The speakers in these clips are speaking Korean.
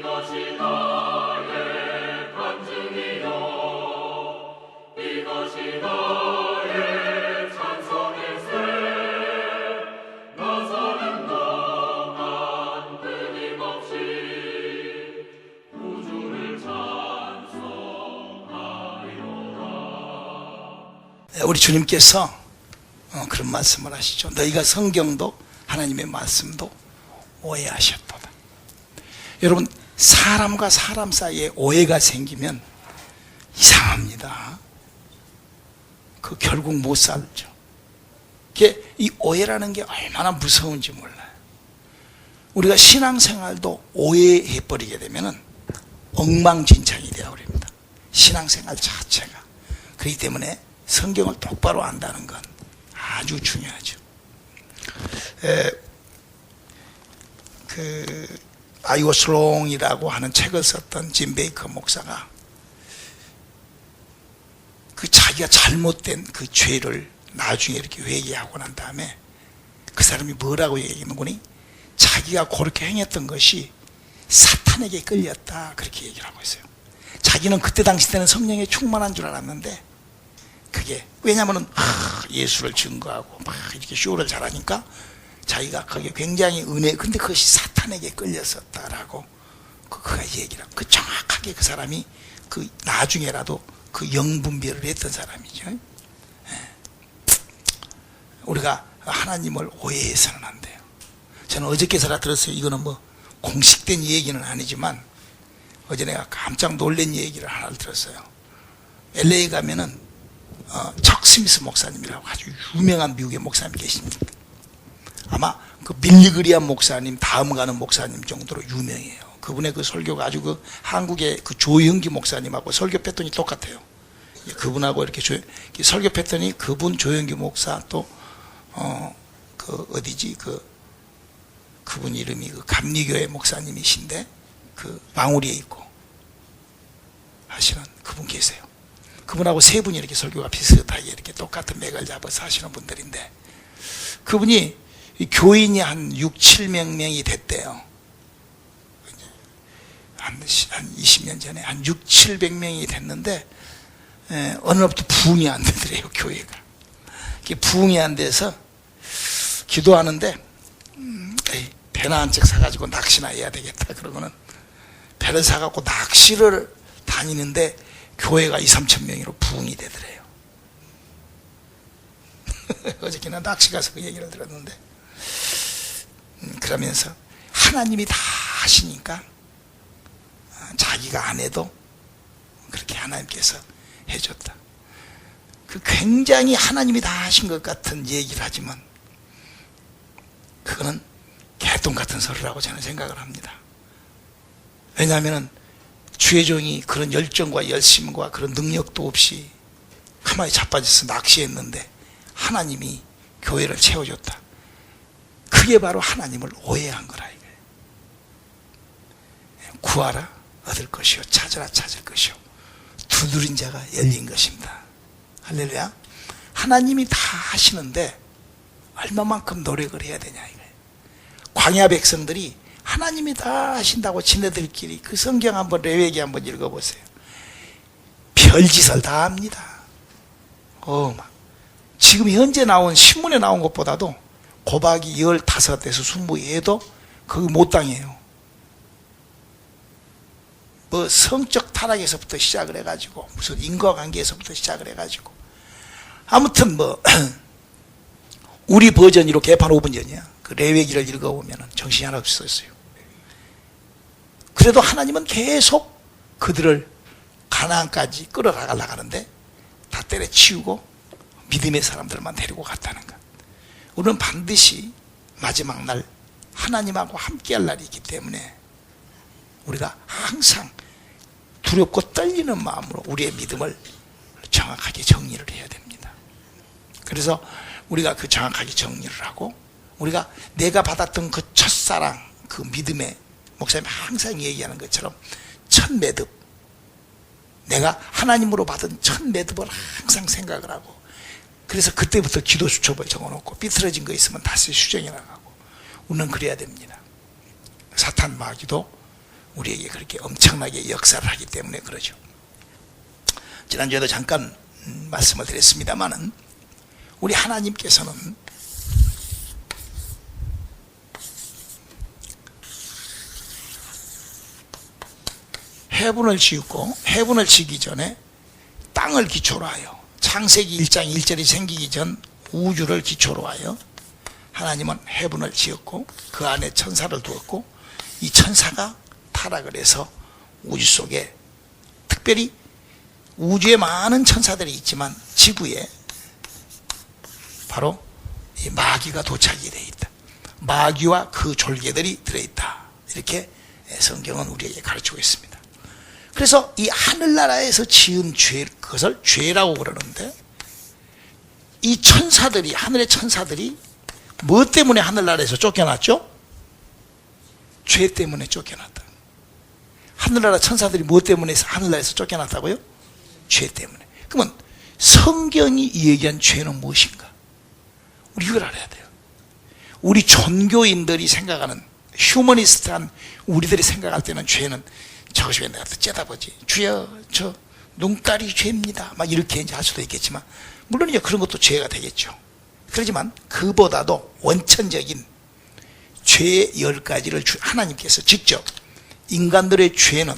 이것이 나의 간증이요 이것이 나의 찬송일세 나사는 동안 끊임없이 구주를 찬송하리로다. 우리 주님께서 그런 말씀을 하시죠. 너희가 성경도 하나님의 말씀도 오해하셨도다. 여러분, 사람과 사람 사이에 오해가 생기면 이상합니다. 그 결국 못 살죠. 이 오해라는 게 얼마나 무서운지 몰라요. 우리가 신앙생활도 오해해버리게 되면 엉망진창이 되어버립니다. 신앙생활 자체가. 그렇기 때문에 성경을 똑바로 안다는 건 아주 중요하죠. I was wrong이라고 하는 책을 썼던 짐 베이커 목사가 자기가 잘못된 그 죄를 나중에 이렇게 회개하고 난 다음에 그 사람이 뭐라고 얘기하는 거니? 자기가 그렇게 행했던 것이 사탄에게 끌렸다, 그렇게 얘기를 하고 있어요. 자기는 그때 당시 때는 성령에 충만한 줄 알았는데 그게 왜냐면은 예수를 증거하고 막 이렇게 쇼를 잘하니까 자기가 거기에 굉장히 근데 그것이 사탄에게 끌렸었다라고 그가 얘기를 하고 정확하게 그 사람이 나중에라도 그 영분별을 했던 사람이죠. 우리가 하나님을 오해해서는 안 돼요. 저는 어저께서라 들었어요. 이거는 뭐 공식된 얘기는 아니지만 어제 내가 깜짝 놀란 얘기를 하나를 들었어요. LA 가면은 척 스미스 목사님이라고 아주 유명한 미국의 목사님이 계십니다. 아마 그 빌리그리안 목사님 다음 가는 목사님 정도로 유명해요. 그분의 그 설교가 아주 한국의 그 조영기 목사님하고 설교 패턴이 똑같아요. 그분하고 이렇게 설교 패턴이 그분 조영기 목사 또 그분 이름이 감리교회 목사님이신데 방울이에 있고 하시는 그분 계세요. 그분하고 세 분이 이렇게 설교가 비슷하게 이렇게 똑같은 맥을 잡아서 하시는 분들인데 그분이 교인이 한 6, 700명이 됐대요. 한 20년 전에 한 6, 700명이 됐는데 어느 날부터 부흥이 안 되더래요, 교회가. 부흥이 안 돼서 기도하는데 배나 한 척 사가지고 낚시나 해야 되겠다 그러고는 배를 사갖고 낚시를 다니는데 교회가 2, 3천 명으로 부흥이 되더래요. 어저께 나 낚시 가서 그 얘기를 들었는데 그러면서 하나님이 다 하시니까 자기가 안 해도 그렇게 하나님께서 해줬다. 굉장히 하나님이 다 하신 것 같은 얘기를 하지만 그거는 개똥 같은 소리라고 저는 생각을 합니다. 왜냐하면 주의 종이 그런 열정과 열심과 그런 능력도 없이 가만히 자빠져서 낚시했는데 하나님이 교회를 채워줬다. 그게 바로 하나님을 오해한 거라 이거예요. 구하라 얻을 것이요 찾으라 찾을 것이요 두드린 자가 열린 것입니다. 할렐루야. 하나님이 다 하시는데 얼마만큼 노력을 해야 되냐 이거예요. 광야 백성들이 하나님이 다 하신다고 지네들끼리 그 성경 한번 레위기 한번 읽어보세요. 별짓을 다 합니다. 지금 현재 나온 신문에 나온 것보다도 곱하기 15에서 20 해도 그거 못 당해요. 뭐 성적 타락에서부터 시작을 해가지고 무슨 인과관계에서부터 시작을 해가지고 아무튼 뭐 우리 버전으로 개판 5분 전이야. 그 레위기를 읽어보면 정신이 하나 없었어요. 그래도 하나님은 계속 그들을 가나안까지 끌어가려고 하는데 다 때려치우고 믿음의 사람들만 데리고 갔다는 것. 우리는 반드시 마지막 날 하나님하고 함께할 날이 있기 때문에 우리가 항상 두렵고 떨리는 마음으로 우리의 믿음을 정확하게 정리를 해야 됩니다. 그래서 우리가 그 정확하게 정리를 하고 우리가 내가 받았던 그 첫사랑, 그 믿음의 목사님이 항상 얘기하는 것처럼 첫 매듭, 내가 하나님으로 받은 첫 매듭을 항상 생각을 하고 그래서 그때부터 기도 수첩을 적어놓고 삐뚤어진 거 있으면 다시 수정해 나가고 우리는 그래야 됩니다. 사탄 마귀도 우리에게 그렇게 엄청나게 역사를 하기 때문에 그러죠. 지난주에도 잠깐 말씀을 드렸습니다마는 우리 하나님께서는 해분을 지었고, 해분을 지기 전에 땅을 기초로 하여, 창세기 1장 1절이 생기기 전 우주를 기초로 하여 하나님은 해분을 지었고 그 안에 천사를 두었고, 이 천사가 타락을 해서 우주 속에, 특별히 우주에 많은 천사들이 있지만 지구에 바로 이 마귀가 도착이 되어 있다. 마귀와 그 졸개들이 들어있다. 이렇게 성경은 우리에게 가르치고 있습니다. 그래서 이 하늘나라에서 지은 죄, 그것을 죄라고 그러는데, 이 천사들이, 하늘의 천사들이 뭐 때문에 하늘나라에서 쫓겨났죠? 죄 때문에 쫓겨났다. 하늘나라 천사들이 뭐 때문에 하늘나라에서 쫓겨났다고요? 죄 때문에. 그러면 성경이 얘기한 죄는 무엇인가? 우리 이걸 알아야 돼요. 우리 종교인들이 생각하는, 휴머니스트한 우리들이 생각할 때는 죄는 저것이 왜 내가 또 째다보지? 주여, 저 눈깔이 죄입니다. 막 이렇게 이제 할 수도 있겠지만, 물론 이제 그런 것도 죄가 되겠죠. 그렇지만 그보다도 원천적인 죄의 10가지를 하나님께서 직접 인간들의 죄는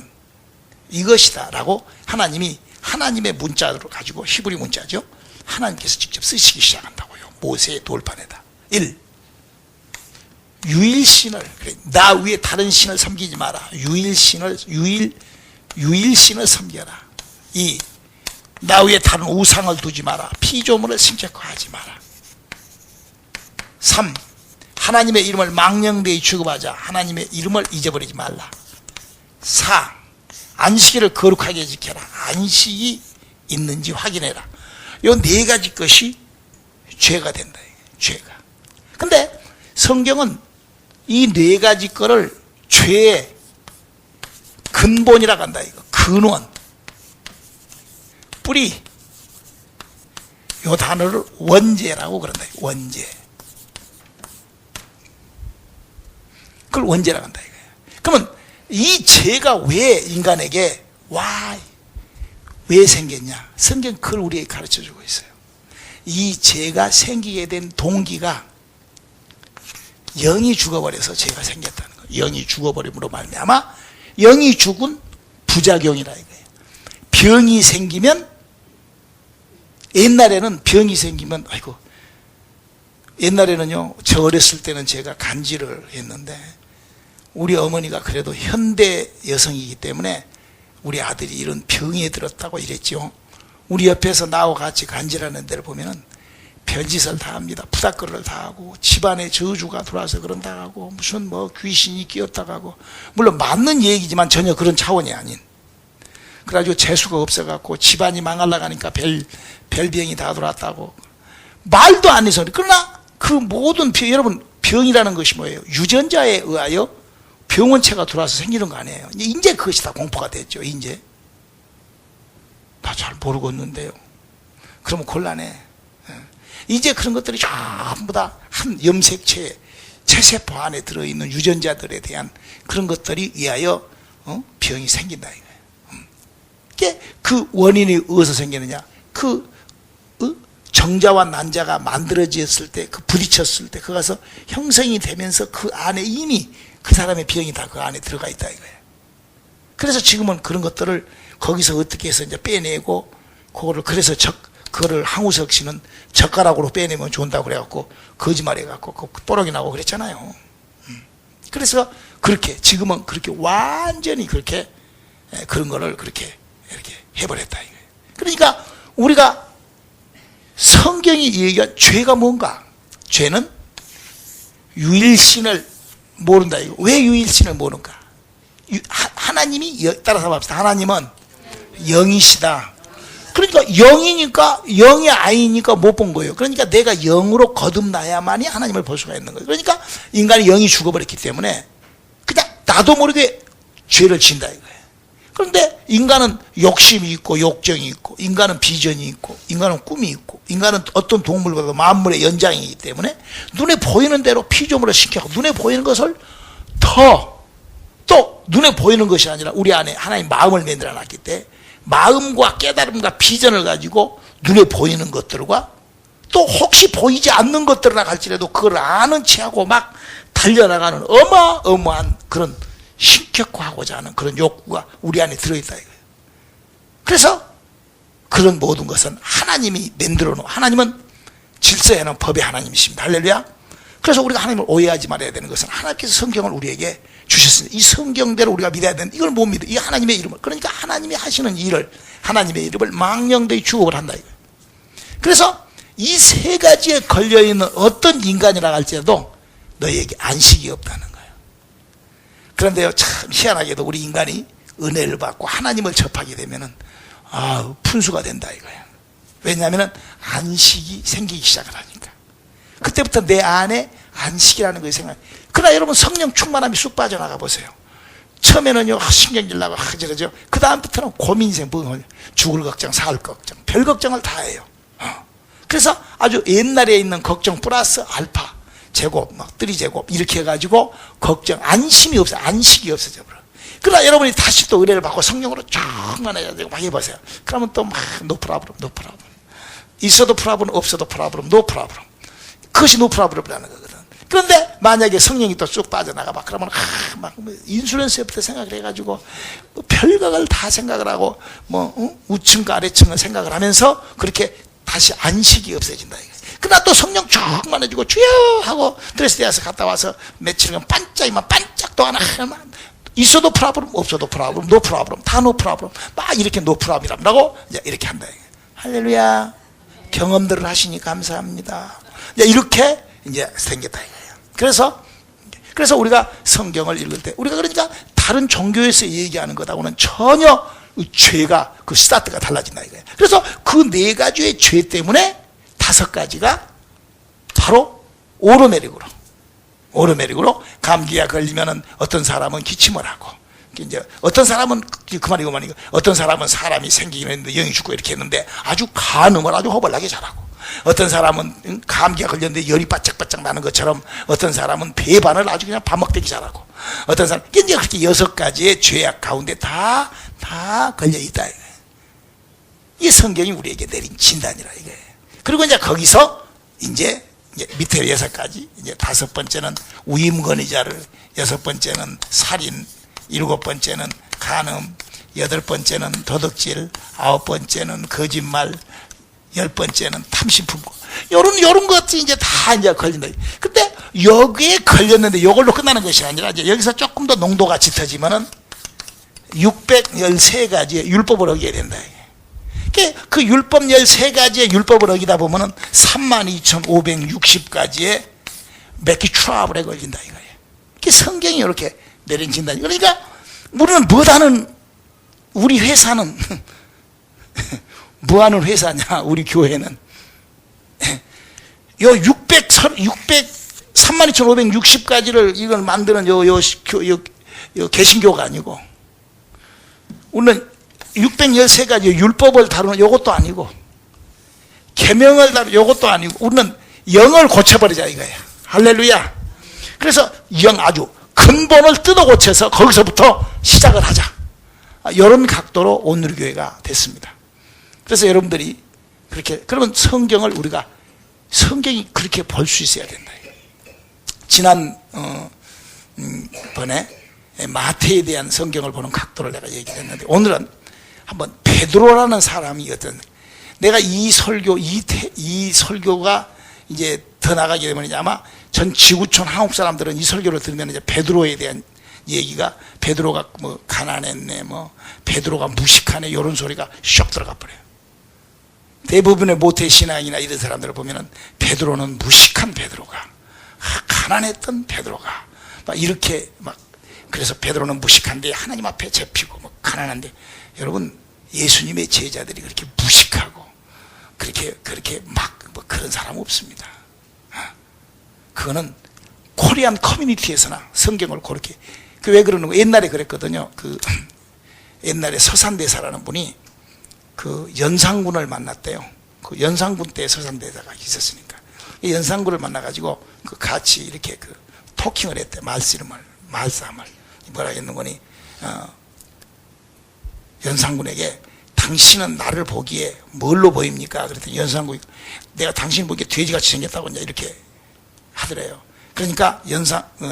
이것이다 라고 하나님이 하나님의 문자로 가지고, 히브리 문자죠, 하나님께서 직접 쓰시기 시작한다고요. 모세의 돌판에다. 1. 유일신을, 나 위에 다른 신을 섬기지 마라. 유일신을 섬겨라. 2. 나 위에 다른 우상을 두지 마라. 피조물을 신격화하지 마라. 3. 하나님의 이름을 망령되이 취급하자. 하나님의 이름을 잊어버리지 말라. 4. 안식일을 거룩하게 지켜라. 안식이 있는지 확인해라. 이 4가지 것이 죄가 된다. 죄가. 근데 성경은 이 4가지 거를 죄의 근본이라고 한다. 이거 근원, 뿌리, 이 단어를 원죄라고 그런다. 원죄. 그걸 원죄라고 한다. 이거예요. 그러면 이 죄가 왜 인간에게 왜 생겼냐? 성경 그걸 우리에게 가르쳐주고 있어요. 이 죄가 생기게 된 동기가 영이 죽어버려서 죄가 생겼다는 거예요. 영이 죽어버림으로 말미암아 영이 죽은 부작용이라 이거예요. 병이 생기면, 옛날에는 병이 생기면, 아이고, 옛날에는요, 저 어렸을 때는 제가 간질을 했는데, 우리 어머니가 그래도 현대 여성이기 때문에 우리 아들이 이런 병에 들었다고 이랬죠. 우리 옆에서 나와 같이 간질하는 데를 보면은 별짓을 다 합니다. 푸닥거리를 다 하고, 집안에 저주가 들어와서 그런다 하고, 무슨 뭐 귀신이 끼었다고 하고, 물론 맞는 얘기지만 전혀 그런 차원이 아닌. 그래가지고 재수가 없어갖고 집안이 망하려고 하니까 별병이 다 들어왔다고. 말도 안 해서. 그러나 그 모든 병, 여러분, 병이라는 것이 뭐예요? 유전자에 의하여 병원체가 들어와서 생기는 거 아니에요. 이제 그것이 다 공포가 됐죠. 이제 나 잘 모르겠는데요. 그러면 곤란해. 이제 그런 것들이 전부 다 한 염색체에, 체세포 안에 들어있는 유전자들에 대한 그런 것들이 의하여 병이 생긴다 이거예요. 이게 그 원인이 어디서 생기느냐? 그 정자와 난자가 만들어졌을 때, 그 부딪혔을 때, 그가서 형성이 되면서 그 안에 이미 그 사람의 병이 다 그 안에 들어가 있다 이거예요. 그래서 지금은 그런 것들을 거기서 어떻게 해서 이제 빼내고, 그거를, 그래서 그거를 항우석 씨는 젓가락으로 빼내면 좋다고 그래갖고 거짓말해갖고 그 뽀록이 나고 그랬잖아요. 그래서 그렇게 지금은 그렇게 완전히 그렇게 그런 거를 그렇게 이렇게 해버렸다 이거예요. 그러니까 우리가 성경이 얘기한 죄가 뭔가? 죄는 유일신을 모른다 이거. 왜 유일신을 모르는가? 하나님이, 따라서 봅시다. 하나님은 영이시다. 그러니까 영이니까, 영이 아니니까 못 본 거예요. 그러니까 내가 영으로 거듭나야만이 하나님을 볼 수가 있는 거예요. 그러니까 인간이 영이 죽어버렸기 때문에 그냥 나도 모르게 죄를 지은다 이거예요. 그런데 인간은 욕심이 있고 욕정이 있고, 인간은 비전이 있고, 인간은 꿈이 있고, 인간은 어떤 동물보다 만물의 연장이기 때문에 눈에 보이는 대로 피조물을 시켜서 눈에 보이는 것을 더 또 눈에 보이는 것이 아니라 우리 안에 하나님 마음을 만들어 놨기 때문에 마음과 깨달음과 비전을 가지고 눈에 보이는 것들과 또 혹시 보이지 않는 것들이라 할지라도 그걸 아는 체하고 막 달려나가는 어마어마한 그런 신격화하고자 하는 그런 욕구가 우리 안에 들어있다 이거예요. 그래서 그런 모든 것은 하나님이 만들어 놓은, 하나님은 질서에 놓은 법의 하나님이십니다. 할렐루야. 그래서 우리가 하나님을 오해하지 말아야 되는 것은 하나님께서 성경을 우리에게 주셨습니다. 이 성경대로 우리가 믿어야 되는데 이걸 못 믿어. 이 하나님의 이름을, 그러니까 하나님이 하시는 일을, 하나님의 이름을 망령되이 주목을 한다 이거예요. 그래서 이 세 가지에 걸려있는 어떤 인간이라 할지라도 너희에게 안식이 없다는 거예요. 그런데요, 참 희한하게도 우리 인간이 은혜를 받고 하나님을 접하게 되면은 분수가 된다 이거예요. 왜냐하면 안식이 생기기 시작을 하니까. 그때부터 내 안에 안식이라는 것이 생각. 그러나 여러분 성령 충만함이 쑥 빠져나가 보세요. 처음에는요 신경질 나고 저러죠. 그 다음부터는 고민생, 죽을 걱정, 살 걱정, 별 걱정을 다 해요. 그래서 아주 옛날에 있는 걱정 플러스 알파 제곱, 막 3제곱 이렇게 해가지고 걱정, 안심이 없어, 안식이 없어져 버려. 그러나 여러분이 다시 또 은혜를 받고 성령으로 충만해야 되고 막 해보세요. 그러면 또 막 노 프라브럼, 노 프라브럼. 있어도 프라브럼, 없어도 프라브럼, 노 프라브럼. 그것이 노 프라브럼이라는 거거든. 그런데 만약에 성령이 또 쭉 빠져나가 봐. 그러면 막 인슐런스부터 생각을 해가지고 별각을 다 생각을 하고 우층과 아래층을 생각을 하면서 그렇게 다시 안식이 없어진다. 그러나 또 성령 충만해지고 주여 하고 드레스데아서 갔다 와서 며칠간 반짝이만 반짝도 하나 있어도 프라브럼, 없어도 프라브럼, 노 프라브럼, 다 노 프라브럼, 막 이렇게 노 프라브럼이라고 이제 이렇게 한다. 할렐루야. 경험들을 하시니 감사합니다. 이제 이렇게 이제 생겼다 이거예요. 그래서 우리가 성경을 읽을 때 우리가 그러니까 다른 종교에서 얘기하는 것하고는 전혀 죄가 그 스타트가 달라진다 이거예요. 그래서 그 네 가지의 죄 때문에 5가지가 바로 오르메릭으로 감기가 걸리면은 어떤 사람은 기침을 하고 이제 어떤 사람은 그만이고 어떤 사람은 사람이 생기긴 했는데 영이 죽고 이렇게 했는데 아주 간음을 아주 허벌나게 잘하고 어떤 사람은 감기가 걸렸는데 열이 바짝바짝 나는 것처럼 어떤 사람은 배반을 아주 그냥 밥 먹대기 잘하고 어떤 사람 이제 그렇게 6가지의 죄악 가운데 다 걸려 있다 이거예요. 이 성경이 우리에게 내린 진단이라 이거예요. 그리고 이제 거기서 이제 밑에 6가지, 이제 5번째는 위임권의자를, 6번째는 살인, 7번째는 간음, 8번째는 도둑질, 9번째는 거짓말, 10번째는 탐심품고 요런 것들이 이제 다 이제 걸린다. 근데 여기에 걸렸는데 이걸로 끝나는 것이 아니라 이제 여기서 조금 더 농도가 짙어지면은 613가지의 율법을 어기게 된다. 그 율법 13가지의 율법을 어기다 보면은 32,560가지의 맥기 트러블에 걸린다 이거예요. 성경이 이렇게 내린 진단. 그러니까 우리는 우리 회사는 뭐 하는 회사냐, 우리 교회는. 요 32,560가지를 이걸 만드는 요 개신교가 아니고, 우리는 613가지 율법을 다루는 요것도 아니고, 계명을 다루는 요것도 아니고, 우리는 영을 고쳐버리자 이거예요. 할렐루야. 그래서 아주 근본을 뜯어 고쳐서 거기서부터 시작을 하자. 이런 각도로 오늘 교회가 됐습니다. 그래서 여러분들이 그러면 성경을 성경이 그렇게 볼 수 있어야 된다. 지난 번에 마태에 대한 성경을 보는 각도를 내가 얘기했는데, 오늘은 한번 베드로라는 사람이 내가 이 설교가 이제 더 나가게 되면 아마 전 지구촌 한국 사람들은 이 설교를 들으면 이제 베드로에 대한 얘기가, 베드로가 가난했네, 베드로가 무식하네, 이런 소리가 슉 들어가 버려요. 대부분의 모태신앙이나 이런 사람들을 보면은 베드로는 무식한 베드로가, 가난했던 베드로가, 이렇게 그래서 베드로는 무식한데 하나님 앞에 잡히고 가난한데, 여러분 예수님의 제자들이 그렇게 무식하고 그렇게 그런 사람 없습니다. 그거는 코리안 커뮤니티에서나 성경을 그렇게, 왜 그러는 거, 옛날에 그랬거든요. 옛날에 서산대사라는 분이 연산군을 만났대요. 연산군 때 서산대사가 있었으니까 연산군을 만나가지고 같이 이렇게 토킹을 했대. 말싸움을. 뭐라 했는 거니, 연산군에게 당신은 나를 보기에 뭘로 보입니까? 그랬더니 연산군이 내가 당신 보기에 돼지같이 생겼다고 이제 이렇게 하더래요. 그러니까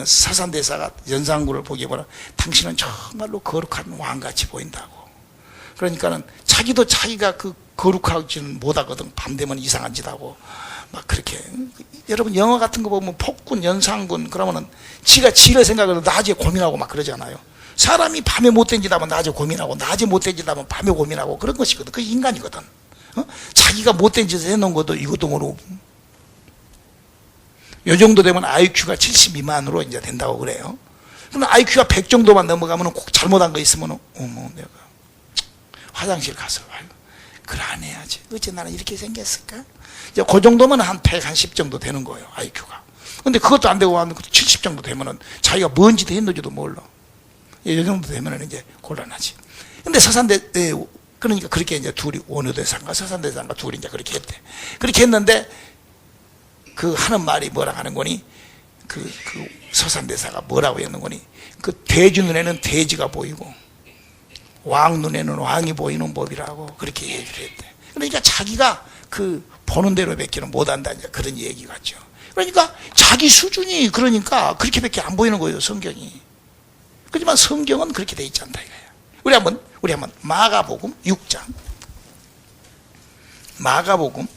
사산대사가 연산군을 보기에 뭐라, 당신은 정말로 거룩한 왕같이 보인다고. 그러니까는 자기도 자기가 그 거룩하지는 못하거든. 밤 되면 이상한 짓 하고 막 그렇게. 여러분 영화 같은 거 보면 폭군, 연산군 그러면은 지가 지를 생각해도 낮에 고민하고 막 그러잖아요. 사람이 밤에 못된 짓 하면 낮에 고민하고, 낮에 못된 짓 하면 밤에 고민하고 그런 것이거든. 그게 인간이거든. 자기가 못된 짓을 해놓은 것도 이것도 모르고. 요 정도 되면 IQ가 70 미만으로 이제 된다고 그래요. 근데 IQ가 100 정도만 넘어가면 꼭 잘못한 거 있으면, 어머, 내가 화장실 가서, 그걸 안 해야지. 어째 나는 이렇게 생겼을까? 이제 그 정도면 한 110 정도 되는 거예요, IQ가. 근데 그것도 안 되고 한 70 정도 되면은 자기가 뭔 짓을 했는지도 몰라. 이 정도 되면은 이제 곤란하지. 근데 그러니까 그렇게 이제 둘이 원효대상과 서산대상과 둘이 이제 그렇게 했대. 그렇게 했는데, 그 하는 말이 뭐라 하는 거니? 그 서산대사가 뭐라고 했는 거니? 그 돼지 눈에는 돼지가 보이고, 왕 눈에는 왕이 보이는 법이라고 그렇게 얘기를 했대. 그러니까 자기가 그 보는 대로 밖에는 못한다, 이제 그런 얘기 같죠. 그러니까 자기 수준이 그러니까 그렇게밖에 안 보이는 거예요, 성경이. 그렇지만 성경은 그렇게 돼 있지 않다 이거예요. 우리 한번 마가복음 6장. 마가복음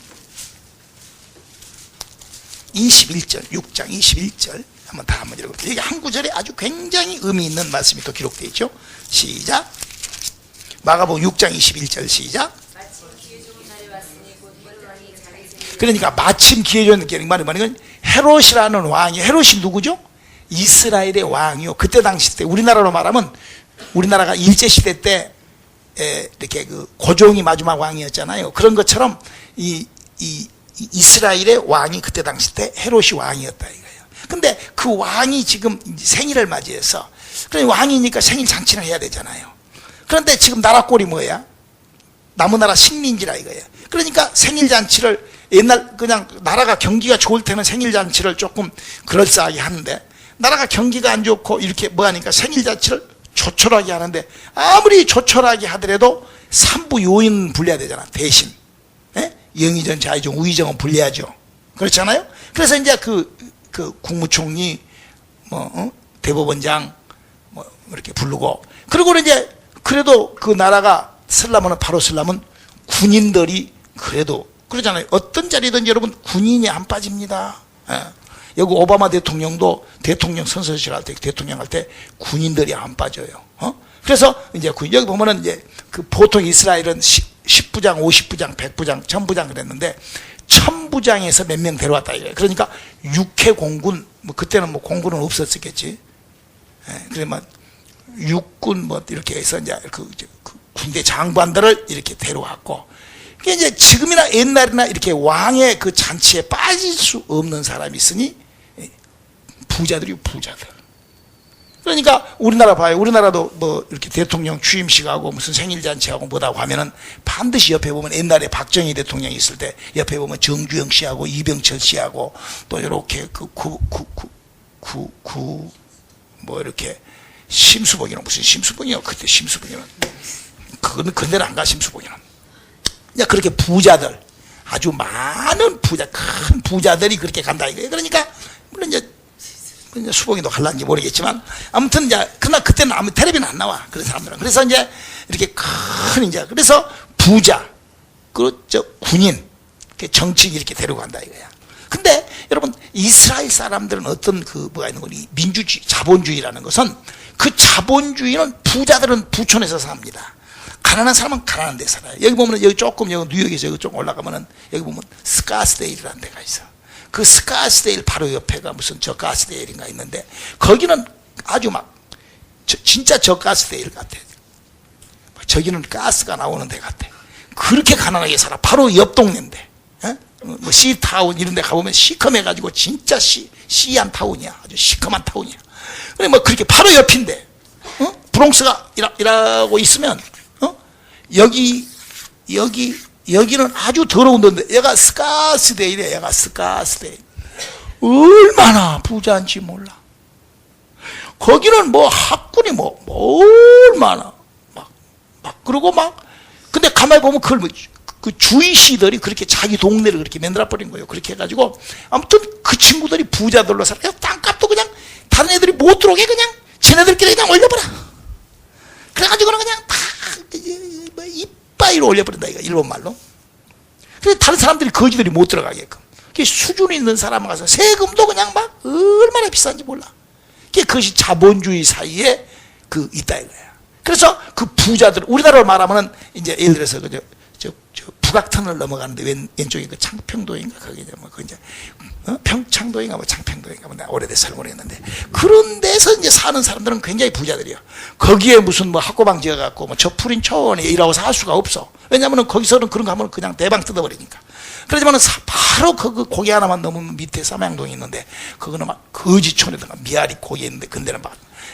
21절, 6장 21절 한번 읽어볼게요. 이게 한 구절에 아주 굉장히 의미 있는 말씀이 또 기록되어 있죠. 시작. 마가복음 6장 21절 시작. 그러니까 마침 기회 좋은 게 말이 뭐냐면 헤롯이라는 왕이, 헤롯이 누구죠? 이스라엘의 왕이요. 그때 당시 때 우리나라로 말하면 우리나라가 일제시대 때 이렇게 그 고종이 마지막 왕이었잖아요. 그런 것처럼 이스라엘의 왕이 그때 당시 때 헤롯이 왕이었다 이거예요. 근데 그 왕이 지금 생일을 맞이해서, 그러니까 왕이니까 생일 잔치를 해야 되잖아요. 그런데 지금 나라 꼴이 뭐야? 나무나라 식민지라 이거예요. 그러니까 생일 잔치를 옛날 그냥 나라가 경기가 좋을 때는 생일 잔치를 조금 그럴싸하게 하는데, 나라가 경기가 안 좋고 이렇게 뭐 하니까 생일 잔치를 조촐하게 하는데, 아무리 조촐하게 하더라도 삼부 요인 불려야 되잖아, 대신. 영의정, 자의정, 우의정은 불려야죠. 그렇잖아요? 그래서 이제 그 국무총리, 대법원장, 이렇게 부르고, 그리고 이제 그래도 그 나라가 바로 쓰려면 군인들이 그래도 그러잖아요. 어떤 자리든 여러분 군인이 안 빠집니다. 여기 오바마 대통령도 대통령 선서실 할 때, 대통령 할 때 군인들이 안 빠져요. 그래서 이제 여기 보면은 이제 그 보통 이스라엘은 10부장, 50부장, 100부장, 1000부장 그랬는데 1000부장에서 몇 명 데려왔다 이거예요. 그러니까 육해 공군, 그때는 공군은 없었겠지. 그러면 육군 이렇게 해서 이제 그 군대 장관들을 이렇게 데려왔고, 그게 이제 지금이나 옛날이나 이렇게 왕의 그 잔치에 빠질 수 없는 사람이 있으니 부자들이 부자들. 그러니까 우리나라 봐요. 우리나라도 이렇게 대통령 취임식하고 무슨 생일잔치하고 뭐다고 하면은 반드시 옆에 보면 옛날에 박정희 대통령이 있을 때 옆에 보면 정주영 씨하고 이병철 씨하고 또 이렇게 이렇게 심수봉이는 무슨 심수봉이요? 그때 심수봉이는 그거는 근데는 안 가. 심수봉이는 그렇게 부자들, 아주 많은 큰 부자들이 그렇게 간다 이거예요. 그러니까 물론 이제 수봉이도 갈란지 모르겠지만 아무튼 그러나 그때는 아무 텔레비는 안 나와, 그런 사람들은. 그래서 이제 이렇게 그래서 부자, 군인, 정치인 이렇게 데리고 간다 이거야. 근데 여러분 이스라엘 사람들은 어떤 뭐가 있는 거니? 민주주의, 자본주의라는 것은, 그 자본주의는 부자들은 부촌에서 삽니다. 가난한 사람은 가난한 데 살아요. 여기 보면 여기 뉴욕에서 여기 조금 올라가면은 여기 보면 스카스데일이라는 데가 있어. 그 스카스데일 바로 옆에가 무슨 저가스데일인가 있는데, 거기는 아주 진짜 저가스데일 같아. 저기는 가스가 나오는 데 같아. 그렇게 가난하게 살아. 바로 옆 동네인데. 시타운 이런 데 가보면 시커매가지고 진짜 시한 타운이야. 아주 시커먼 타운이야. 그래 그렇게 바로 옆인데, 브롱스가 일하고 있으면, 여기는 아주 더러운 데인데, 얘가 스카스데일이야. 얘가 스카스데일. 얼마나 부자인지 몰라. 거기는 뭐 학군이 뭐 얼마나 그러고 근데 가만히 보면 그걸 그 주의시들이 그렇게 자기 동네를 그렇게 만들어 버린 거예요. 그렇게 해가지고 아무튼 그 친구들이 부자들로 살아. 땅값도 그냥 다른 애들이 못 들어오게 그냥 쟤네들끼리 그냥 올려버려. 그래가지고는 그냥 다 이빠이로 올려버린다 이거 일본 말로. 그래서 다른 사람들이 거지들이 못 들어가게끔. 수준 있는 사람 가서 세금도 그냥 얼마나 비싼지 몰라. 그것이 자본주의 사이에 있다 이거야. 그래서 그 부자들, 우리나라로 말하면은 이제 예를 들어서 저 북악천을 넘어가는데 왼쪽에 그 창평도인가 거기 이제 평창도인가 창평도인가 내가 오래돼서 모르겠는데 그런 데서 이제 사는 사람들은 굉장히 부자들이요. 거기에 무슨 학고방 지어갖고 저 푸린 초원에 일하고 살 수가 없어. 왜냐면은 거기서는 그런 거 하면 그냥 대방 뜯어버리니까. 그렇지만은 바로 그 고개 하나만 넘으면 밑에 삼양동이 있는데 그거는 거지촌에다가 미아리 고개 있는데 근데는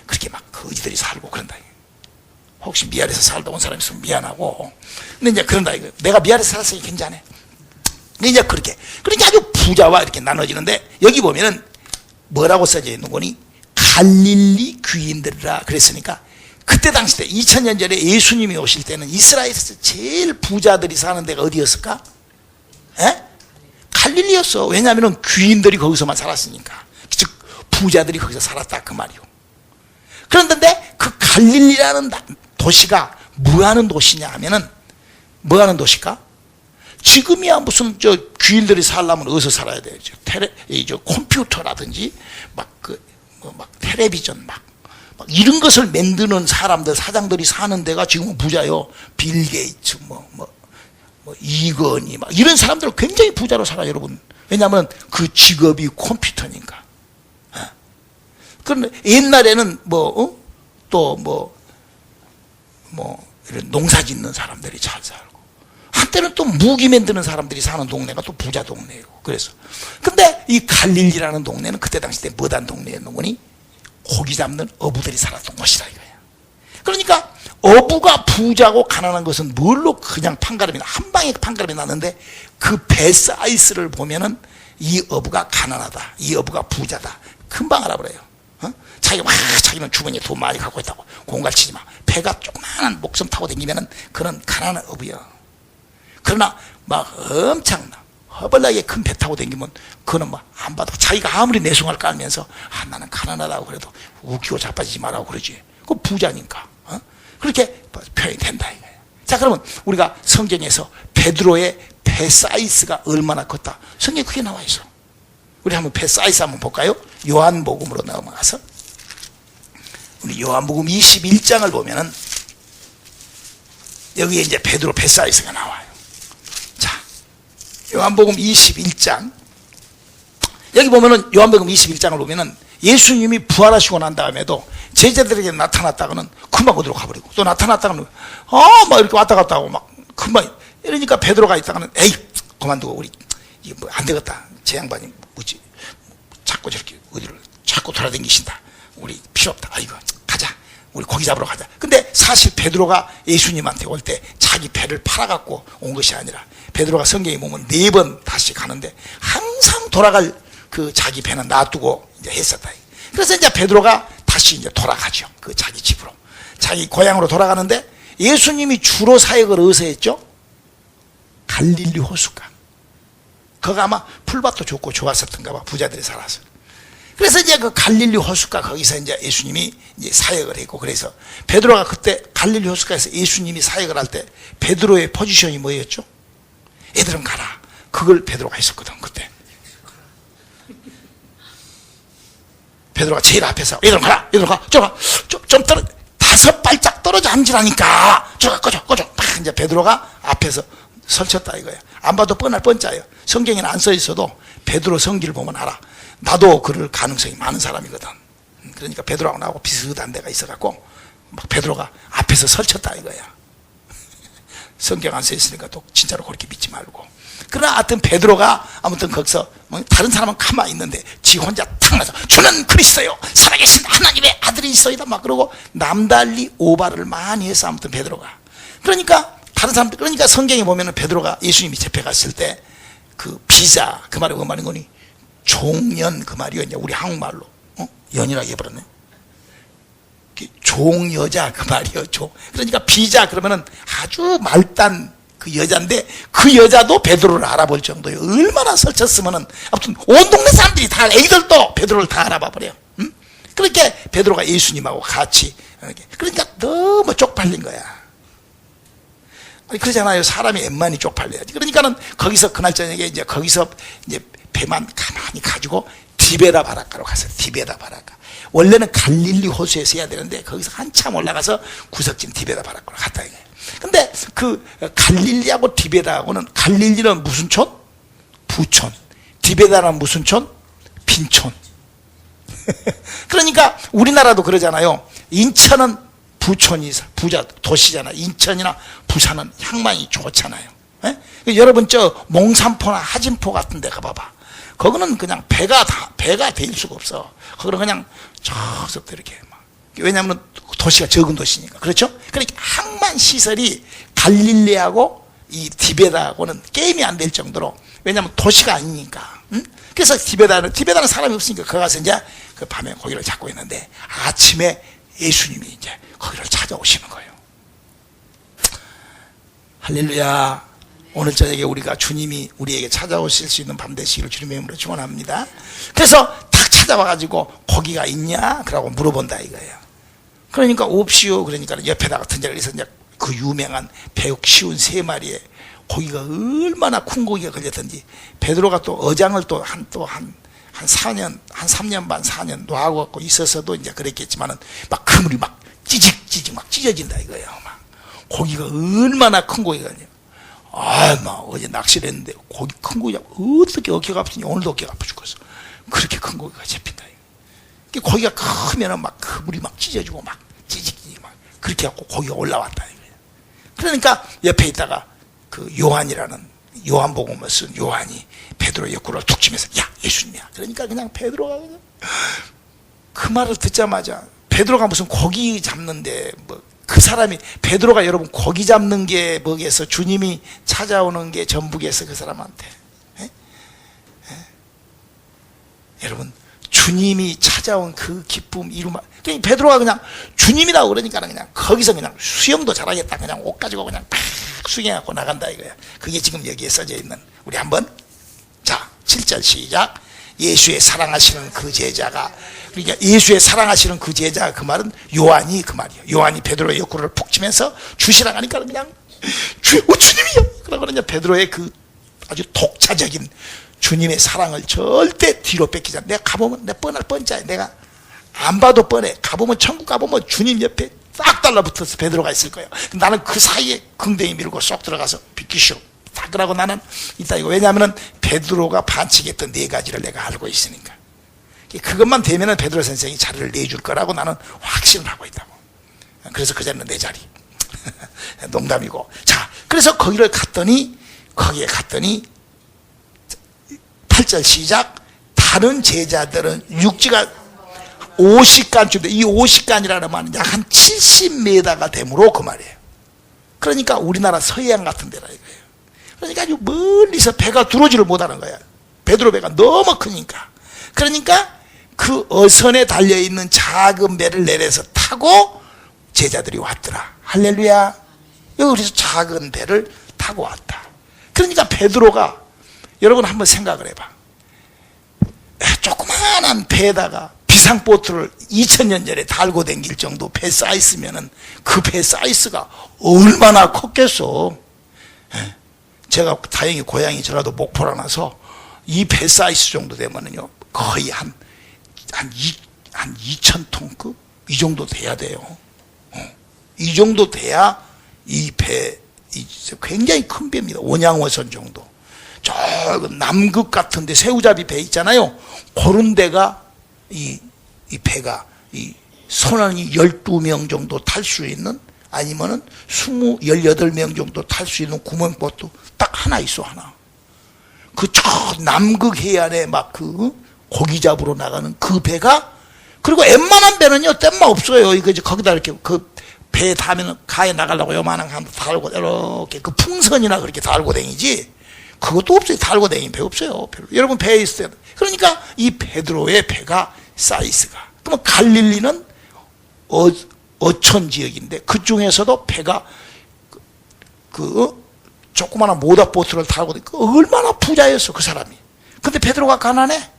그렇게 거지들이 살고 그런다. 혹시 미아리에서 살다 온 사람이 있으면 미안하고. 근데 이제 그런다 이거. 내가 미아리에서 살았으니 괜찮아. 근데 이제 그렇게. 그러니까 아주 부자와 이렇게 나눠지는데 여기 보면은 뭐라고 써져 있는 거니? 갈릴리 귀인들이라 그랬으니까 그때 당시 때 2000년 전에 예수님이 오실 때는 이스라엘에서 제일 부자들이 사는 데가 어디였을까? 갈릴리였어. 왜냐하면 귀인들이 거기서만 살았으니까. 즉 부자들이 거기서 살았다 그 말이요. 그런데 그 갈릴리라는 도시가 뭐 하는 도시냐 하면은 뭐 하는 도시일까? 지금이야 무슨 귀인들이 살려면 어디서 살아야 돼요? 컴퓨터라든지 텔레비전 이런 것을 만드는 사람들 사장들이 사는 데가 지금은 부자요. 빌 게이츠 이건희 이런 사람들은 굉장히 부자로 살아요, 여러분. 왜냐하면 그 직업이 컴퓨터니까. 그런데 옛날에는 이런 농사 짓는 사람들이 잘 살고 한때는 또 무기 만드는 사람들이 사는 동네가 또 부자 동네고. 그래서 근데 이 갈릴리라는 동네는 그때 당시 때 뭐단 동네였는 거니? 고기 잡는 어부들이 살았던 곳이라 이거야. 그러니까 어부가 부자고 가난한 것은 뭘로 그냥 판가름이 한 방에 판가름이 나는데 그 배 사이즈를 보면은 이 어부가 가난하다, 이 어부가 부자다 금방 알아버려요. 자기는 주머니에 돈 많이 갖고 있다고 공갈치지 마. 배가 조그마한 목숨 타고 다니면은 그는 가난한 어부야. 그러나 엄청나 허벌나게 큰 배 타고 다니면 그는 안 봐도 자기가 아무리 내숭을 깔면서 나는 가난하다고 그래도 웃기고 자빠지지 말라고 그러지. 그 부자니까. 그렇게 표현이 된다 이거예요. 자, 그러면 우리가 성경에서 베드로의 배 사이즈가 얼마나 컸다. 성경에 그게 나와 있어. 우리 한번 배 사이즈 한번 볼까요? 요한복음으로 넘어가서 우리 요한복음 21장을 보면은 여기에 이제 베드로 배 사이즈가 나와요. 자, 요한복음 21장 여기 보면은 요한복음 21장을 보면은 예수님이 부활하시고 난 다음에도 제자들에게 나타났다가는 금방 어디로 가버리고 또 나타났다가는 이렇게 왔다 갔다 하고 금방 이러니까 베드로가 있다가는 에이 그만두고 우리 이거 안 되겠다. 제 양반이 뭐지 자꾸 저렇게 어디를 자꾸 돌아다니신다. 우리 필요 없다. 아이고 가자. 우리 고기 잡으러 가자. 근데 사실 베드로가 예수님한테 올 때 자기 배를 팔아갖고 온 것이 아니라 베드로가 성경에 보면 4번 다시 가는데 항상 돌아갈 그 자기 배는 놔두고 이제 했었다. 그래서 이제 베드로가 다시 이제 돌아가죠. 그 자기 집으로. 자기 고향으로 돌아가는데 예수님이 주로 사역을 어디서 했죠? 갈릴리 호숫가. 거기 아마 풀밭도 좋고 좋았었던가 봐. 부자들이 살아서. 그래서 이제 그 갈릴리 호숫가 거기서 이제 예수님이 이제 사역을 했고 그래서 베드로가 그때 갈릴리 호숫가에서 예수님이 사역을 할 때 베드로의 포지션이 뭐였죠? 애들은 가라. 그걸 베드로가 했었거든 그때. 베드로가 제일 앞에서 얘들 가라, 얘들 가, 좀 떨어, 5발짝 떨어져 앉으라니까. 꺼져. 막 이제 베드로가 앞에서 설쳤다 이거야. 안 봐도 뻔할 뻔짜예요. 성경에는 안 써 있어도 베드로 성기를 보면 알아. 나도 그럴 가능성이 많은 사람이거든. 그러니까 베드로하고 나하고 비슷한 데가 있어갖고 막 베드로가 앞에서 설쳤다 이거야. 성경 안 써 있으니까 또 진짜로 그렇게 믿지 말고. 그러나 하여튼 베드로가 아무튼 거기서 다른 사람은 가만히 있는데 지 혼자 탁 나서 주는 그리스도요 살아계신 하나님의 아들이 있어이다 막 그러고 남달리 오바를 많이 해서 아무튼 베드로가 그러니까 다른 사람들 그러니까 성경에 보면은 베드로가 예수님이 잡혀갔을 때 그 비자 그 말이 뭔 말인 거니 종연 그 말이요 이제 우리 한국말로 연이라고 해버렸네. 종 여자 그 말이요. 종. 그러니까 비자 그러면은 아주 말단 그 여자인데 그 여자도 베드로를 알아볼 정도예요. 얼마나 설쳤으면은 아무튼 온 동네 사람들이 다 애기들도 베드로를 다 알아봐 버려요. 그렇게 베드로가 예수님하고 같이 그러니까 너무 쪽팔린 거야. 아니 그러잖아요. 사람이 웬만히 쪽팔려야지. 그러니까는 거기서 그날 저녁에 이제 거기서 이제 배만 가만히 가지고 디베다 바라카로 갔어요. 디베다 바라카. 원래는 갈릴리 호수에서 해야 되는데 거기서 한참 올라가서 구석진 디베다 바라카로 갔다 이거예요. 근데 그 갈릴리하고 디베다하고는 갈릴리는 무슨 촌? 부촌. 디베다는 무슨 촌? 빈촌. 그러니까 우리나라도 그러잖아요. 인천은 부촌이 부자 도시잖아. 인천이나 부산은 향망이 좋잖아요. 예? 여러분 저 몽산포나 하진포 같은 데 가봐봐. 거기는 그냥 배가 될 수가 없어. 거기는 그냥 저서부터 이렇게 막. 왜냐하면 도시가 적은 도시니까. 그렇죠? 그러니까 항만 시설이 갈릴레하고 이 디베다하고는 게임이 안 될 정도로, 왜냐하면 도시가 아니니까. 그래서 디베다는 사람이 없으니까 거기 가서 이제 그 밤에 고기를 잡고 있는데 아침에 예수님이 이제 거기를 찾아오시는 거예요. 할렐루야. 오늘 저녁에 우리가 주님이 우리에게 찾아오실 수 있는 밤 되시기를 주님의 이름으로 축원합니다. 그래서 딱 찾아와가지고 고기가 있냐? 그러고 물어본다 이거예요. 그러니까 없이요. 그러니까 옆에다가 던져서 이제 그 유명한 배육 쉬운 3마리에 고기가 얼마나 큰 고기가 걸렸던지, 베드로가 또 어장을 또 한 4년, 한 3년 반, 4년 놔하고 갖고 있어서도 이제 그랬겠지만은 막 그물이 막 찌직찌직 막 찢어진다 이거예요. 막 고기가 얼마나 큰 고기가 아니에요. 막 어제 낚시를 했는데 고기 큰 고기 잡고 어떻게 어깨가 아프니? 오늘도 어깨가 아파 죽겠어. 그렇게 큰 고기가 잡힌다. 고기가 크면은 막 그물이 막 찢어지고 막 찌직찌직 막 그렇게 갖고 고기가 올라왔다 이거예요. 그러니까 옆에 있다가 그 요한복음을 쓴 요한이 베드로 옆구리를 툭 치면서 야 예수님이야. 그러니까 그냥 베드로가 그냥 그 말을 듣자마자, 베드로가 무슨 고기 잡는데 뭐 그 사람이, 베드로가 여러분 고기 잡는 게 뭐겠어? 주님이 찾아오는 게 전부겠어 그 사람한테. 여러분 주님이 찾아온 그 기쁨 이루마. 그러니까 베드로가 그냥 주님이라고 그러니까 그냥 거기서 그냥 수영도 잘하겠다. 그냥 옷 가지고 그냥 팍 수영해갖고 나간다 이거야. 그게 지금 여기에 써져 있는, 우리 한번 자 7절 시작. 예수의 사랑하시는 그 제자가, 그러니까 예수의 사랑하시는 그 제자, 그 말은 요한이 그 말이에요. 요한이 베드로의 옆구리를 푹 치면서 주시라 하니까 그냥 주님이요. 그러고 그냥 베드로의 그 아주 독자적인 주님의 사랑을 절대 뒤로 뺏기지 않아. 내가 가보면 내 뻔할 뻔짜야. 내가 안 봐도 뻔해. 가보면 천국 가보면 주님 옆에 딱 달라붙어서 베드로가 있을 거예요. 나는 그 사이에 긍댕이 밀고 쏙 들어가서 비키쇼 딱 그러고 나는 있다 이거. 왜냐하면 베드로가 반칙했던 4가지를 내가 알고 있으니까. 그것만 되면은 베드로 선생이 자리를 내줄 거라고 나는 확신을 하고 있다고. 그래서 그 자리는 내 자리. 농담이고. 자, 그래서 거기에 갔더니 8절 시작. 다른 제자들은 육지가 50간쯤인데, 이 50간이라는 말은 약 한 70m가 되므로 그 말이에요. 그러니까 우리나라 서해안 같은 데라 이거예요. 그러니까 아주 멀리서 배가 들어오지를 못하는 거야. 베드로 배가 너무 크니까. 그러니까 그 어선에 달려있는 작은 배를 내려서 타고 제자들이 왔더라. 할렐루야. 여기서 작은 배를 타고 왔다. 그러니까 베드로가, 여러분 한번 생각을 해봐. 조그마한 배에다가 비상보트를 2000년 전에 달고 다닐 정도 배 사이즈면은 그 배 사이즈가 얼마나 컸겠어. 제가 다행히 고향이 전라도 목포라서 이 배 사이즈 정도 되면은요 거의 한 2000톤급 이 정도 돼야 돼요. 이 정도 돼야 이 배 굉장히 큰 배입니다. 원양어선 정도. 저 남극 같은데 새우잡이 배 있잖아요. 그런 데가 이 배가 이 선원이 12명 정도 탈 수 있는, 아니면은 18명 정도 탈 수 있는 구멍보트 딱 하나 있어, 하나. 그 저 남극 해안에 막 그 고기 잡으러 나가는 그 배가, 그리고 웬만한 배는요 땜마 없어요. 이거 이제 거기다 이렇게 그 배 타면은 가에 나가려고 요만한 거 달고 이렇게 그 풍선이나 그렇게 달고 다니지. 그것도 없어요. 달고 다니는 배 없어요. 별로. 여러분 배에 있어요. 그러니까 이 베드로의 배가 사이즈가. 그러면 갈릴리는 어촌 지역인데 그 중에서도 배가 조그마한 모터보트를 타고 얼마나 부자였어 그 사람이. 근데 베드로가 가난해.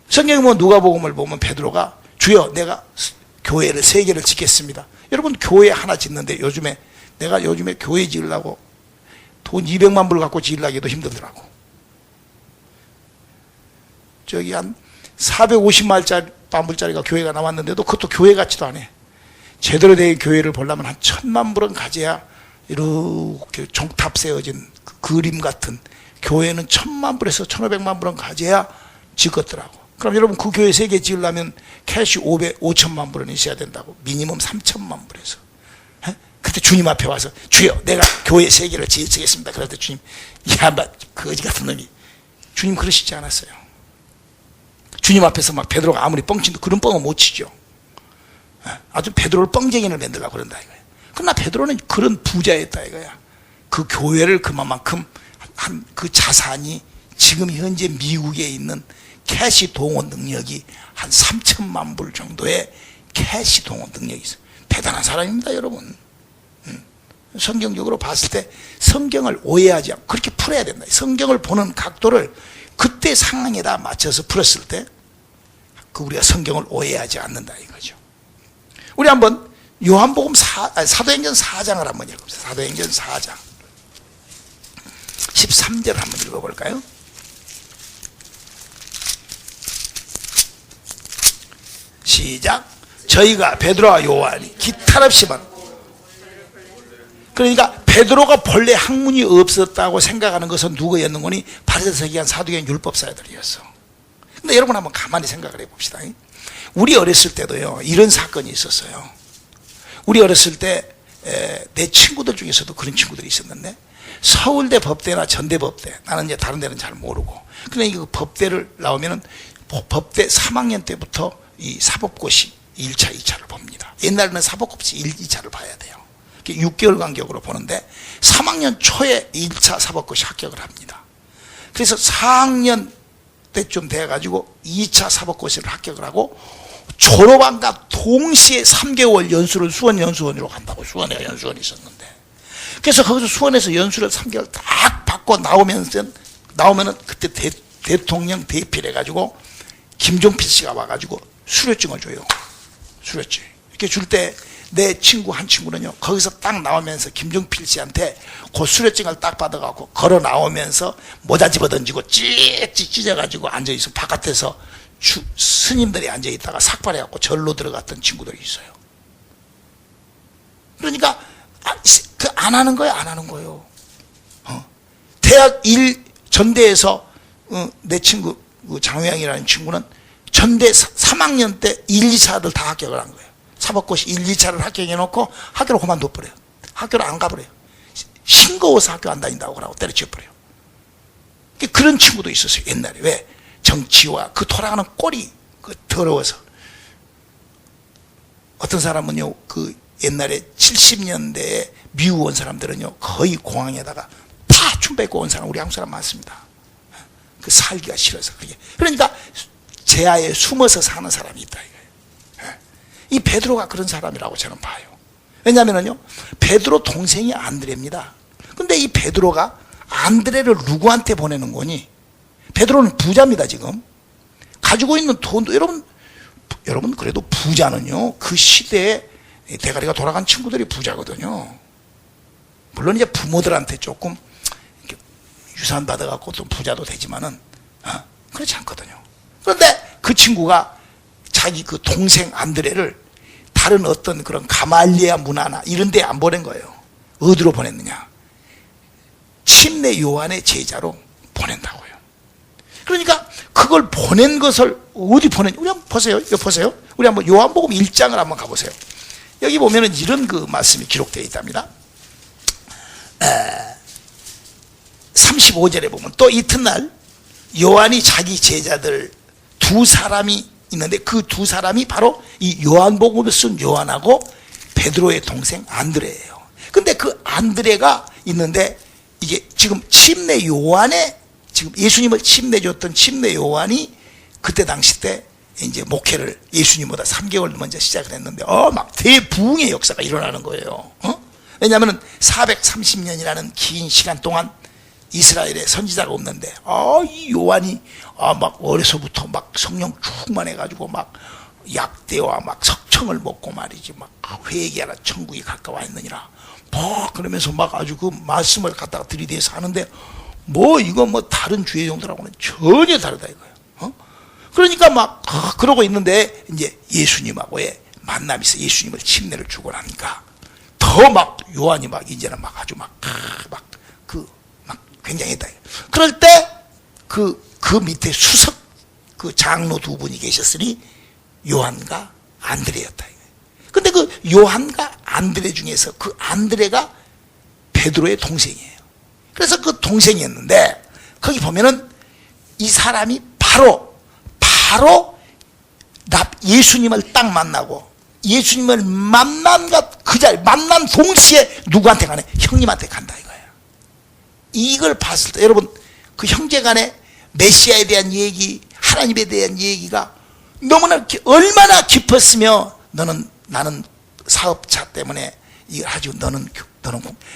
성경에 보면 누가복음을 보면 베드로가 주여 내가 교회를 3개를 짓겠습니다. 여러분 교회 하나 짓는데 내가 요즘에 교회 지으려고 돈 200만 불 갖고 지으려기도 힘들더라고. 저기 한 450만 불짜리가 교회가 나왔는데도 그것도 교회 같지도 않아. 제대로 된 교회를 보려면 한 1000만 불은 가져야 이렇게 종탑 세워진 그 그림 같은 교회는 1000만 불에서 1500만 불은 가져야 짓겠더라고. 그럼 여러분 그 교회 3개 지으려면 캐시 5천만 불은 있어야 된다고. 미니멈 3천만 불에서. 그때 주님 앞에 와서 주여 내가 교회 3개를 지으겠습니다. 그랬더니 주님 야 거지 같은 놈이. 주님 그러시지 않았어요. 주님 앞에서 막 베드로가 아무리 뻥친도 그런 뻥은 못 치죠. 아주 베드로를 뻥쟁이를 만들려고 그런다 이거야. 그러나 베드로는 그런 부자였다 이거야. 그 교회를 그만큼 한 그 자산이 지금 현재 미국에 있는 캐시 동원 능력이 한 3천만 불 정도의 캐시 동원 능력이 있어요. 대단한 사람입니다 여러분. 성경적으로 봤을 때 성경을 오해하지 않고 그렇게 풀어야 된다. 성경을 보는 각도를 그때 상황에다 맞춰서 풀었을 때 우리가 성경을 오해하지 않는다 이거죠. 우리 한번 요한복음 사도행전 4장을 한번 읽어봅시다. 사도행전 4장 13절 한번 읽어볼까요? 시작. 저희가 베드로와 요한이 기탈없이만, 그러니까 베드로가 본래 학문이 없었다고 생각하는 것은 누구였는 거니? 바리새서기관 사두개인 율법사들이었어. 근데 여러분 한번 가만히 생각을 해봅시다. 우리 어렸을 때도요 이런 사건이 있었어요. 우리 어렸을 때 내 친구들 중에서도 그런 친구들이 있었는데, 서울대 법대나 전대 법대, 나는 이제 다른 데는 잘 모르고, 그러니까 그 법대를 나오면은 법대 3학년 때부터 이 사법고시 1차, 2차를 봅니다. 옛날에는 사법고시 1, 2차를 봐야 돼요. 6개월 간격으로 보는데 3학년 초에 1차 사법고시 합격을 합니다. 그래서 4학년 때쯤 돼가지고 2차 사법고시를 합격을 하고 졸업한과 동시에 3개월 연수를 수원연수원으로 간다고. 수원에 연수원이 있었는데, 그래서 거기서 수원에서 연수를 3개월 딱 받고 나오면은 그때 대통령 대필 해가지고 김종필 씨가 와가지고 수료증을 줘요. 수료증 이렇게 줄 때 내 친구 한 친구는요 거기서 딱 나오면서 김종필 씨한테 그 수료증을 딱 받아갖고 걸어 나오면서 모자 집어 던지고 찍찍 찢어가지고 앉아있어. 바깥에서 스님들이 앉아있다가 삭발해갖고 절로 들어갔던 친구들이 있어요. 그러니까 안 하는 거예요, 안 하는 거예요. 대학 1 전대에서 내 친구 장우양이라는 친구는 전대 3학년 때 1, 2차들 다 합격을 한 거예요. 사법고시 1, 2차를 합격해놓고 학교를 그만둬버려요. 학교를 안 가버려요. 싱거워서 학교 안 다닌다고 그러고 때려치워버려요. 그런 친구도 있었어요 옛날에. 왜? 정치와 그 돌아가는 꼴이 더러워서. 어떤 사람은요 그 옛날에 70년대에 미국 온 사람들은요 거의 공항에다가 다 춤 뺏고 온 사람 우리 한국 사람 많습니다. 그 살기가 싫어서. 그러니까 제야에 숨어서 사는 사람이 있다 이거예요. 이 베드로가 그런 사람이라고 저는 봐요. 왜냐하면요 베드로 동생이 안드레입니다. 근데 이 베드로가 안드레를 누구한테 보내는 거니? 베드로는 부자입니다. 지금 가지고 있는 돈도, 여러분 그래도 부자는요 그 시대에 대가리가 돌아간 친구들이 부자거든요. 물론 이제 부모들한테 조금 유산 받아갖고 또 부자도 되지만은 그렇지 않거든요. 그런데 그 친구가 자기 그 동생 안드레를 다른 어떤 그런 가말리아 문화나 이런 데 안 보낸 거예요. 어디로 보냈느냐? 침례 요한의 제자로 보낸다고요. 그러니까 그걸 보낸 것을 어디 보냈냐? 우리 한번 보세요. 이거 보세요. 우리 한번 요한복음 1장을 한번 가보세요. 여기 보면은 이런 그 말씀이 기록되어 있답니다. 35절에 보면 또 이튿날 요한이 자기 제자들 2사람이 있는데 그 2사람이 바로 이 요한복음을 쓴 요한하고 베드로의 동생 안드레예요. 근데 그 안드레가 있는데 이게 지금 침례 요한의, 지금 예수님을 침례 줬던 침례 요한이 그때 당시 때 이제 목회를 예수님보다 3개월 먼저 시작을 했는데, 막 대부흥의 역사가 일어나는 거예요. 왜냐하면 430년이라는 긴 시간 동안 이스라엘에 선지자가 없는데, 이 요한이, 막 어려서부터 막 성령 충만해가지고 막 약대와 막 석청을 먹고 말이지, 막 회개하라 천국이 가까워 있느니라. 뭐, 그러면서 막 아주 그 말씀을 갖다가 들이대서 하는데, 이거 다른 주의 종들하고는 전혀 다르다 이거예요. 그러니까 막, 그러고 있는데, 이제 예수님하고의 만남이 있어. 예수님을 침례를 주고 나니까, 더 막, 요한이 막, 이제는 막 아주 막 굉장했다. 그럴 때, 그 밑에 수석, 장로 두 분이 계셨으니, 요한과 안드레였다. 근데 그 요한과 안드레 중에서 그 안드레가 베드로의 동생이에요. 그래서 그 동생이었는데, 거기 보면은 이 사람이 바로 예수님을 딱 만나고, 예수님을 만난 동시에 누구한테 가네? 형님한테 간다 이거예요. 이걸 봤을 때 여러분, 그 형제 간에 메시아에 대한 얘기, 하나님에 대한 얘기가 너무나 얼마나 깊었으며, 나는 사업차 때문에 이걸 하지, 너는